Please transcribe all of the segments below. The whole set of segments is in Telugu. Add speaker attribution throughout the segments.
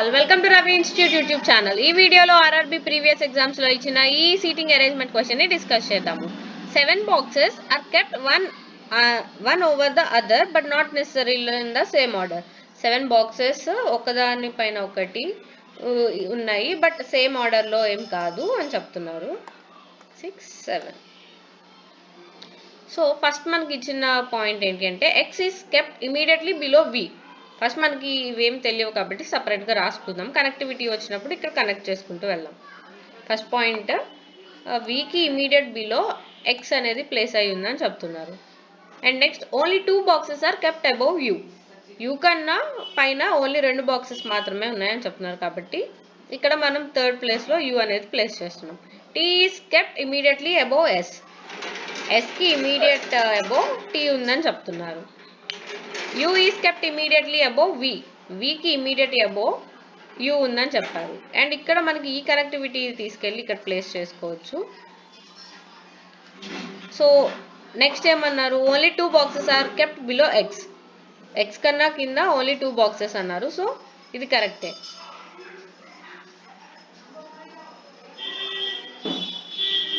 Speaker 1: all, welcome to Ravi Institute YouTube channel. ఈ వీడియోలో RRB ప్రీవియస్ ఎగ్జామ్స్ లో ఇచ్చిన ఈ సీటింగ్ అరేంజ్మెంట్ క్వశ్చన్ ని డిస్కస్ చేద్దాము. 7 boxes are kept one over the other but not necessarily in the same order. 7 boxes ఒకదాని పైన ఒకటి ఉన్నాయి బట్ సేమ్ ఆర్డర్ లో ఏం కాదు అని చెప్తున్నారు. 6 7. సో ఫస్ట్ మనకి ఇచ్చిన పాయింట్ ఏంటి అంటే x is kept immediately below v. First మనకి ఇవేం తెలియవు కాబట్టి సపరేట్గా రాసుకుందాం. కనెక్టివిటీ వచ్చినప్పుడు ఇక్కడ కనెక్ట్ చేసుకుంటూ వెళ్దాం. ఫస్ట్ పాయింట్ వీకి ఇమీడియట్ బిలో ఎక్స్ అనేది ప్లేస్ అయి ఉందని చెప్తున్నారు. And next only 2 boxes are kept above U. U కన్నా పైన ఓన్లీ 2 బాక్సెస్ మాత్రమే ఉన్నాయని చెప్తున్నారు కాబట్టి ఇక్కడ మనం థర్డ్ ప్లేస్లో యూ అనేది ప్లేస్ చేస్తున్నాం. T is kept immediately above S. ఎస్కి ఇమీడియట్ అబౌవ్ టీ ఉందని చెప్తున్నారు. U is kept immediately above V. V కి immediate above U ఉందని చెప్పారు. అండ్ ఇక్కడ మనకి ఈ కనెక్టివిటీ తీసుకెళ్ళి ఇక్కడ ప్లేస్ చేసుకోవచ్చు. సో నెక్స్ట్ ఏమన్నారు, only 2 boxes are kept below X. X కన్నా కింద ఓన్లీ 2 బాక్సెస్ అన్నారు. సో ఇది కరెక్టే.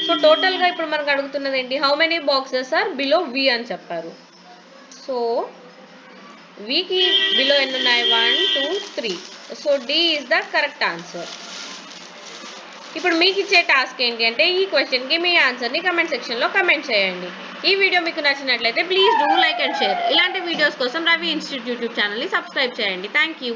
Speaker 1: సో టోటల్గా ఇప్పుడు మనకు అడుగుతున్నది ఏంటి, how many boxes are below V అని చెప్పారు. సో వీకి బిలో ఎన్ని ఉన్నాయి, 1 2 3. So D is the correct answer. ఇప్పుడు మీకు ఇచ్చే టాస్క్ ఏంటి అంటే ఈ క్వశ్చన్కి మీ ఆన్సర్ని కమెంట్ సెక్షన్లో కమెంట్ చేయండి. ఈ వీడియో మీకు నచ్చినట్లయితే please do like and share. ఇలాంటి వీడియోస్ కోసం రవి ఇన్స్టిట్యూట్ యూట్యూబ్ ఛానల్ని సబ్స్క్రైబ్ చేయండి. Thank you.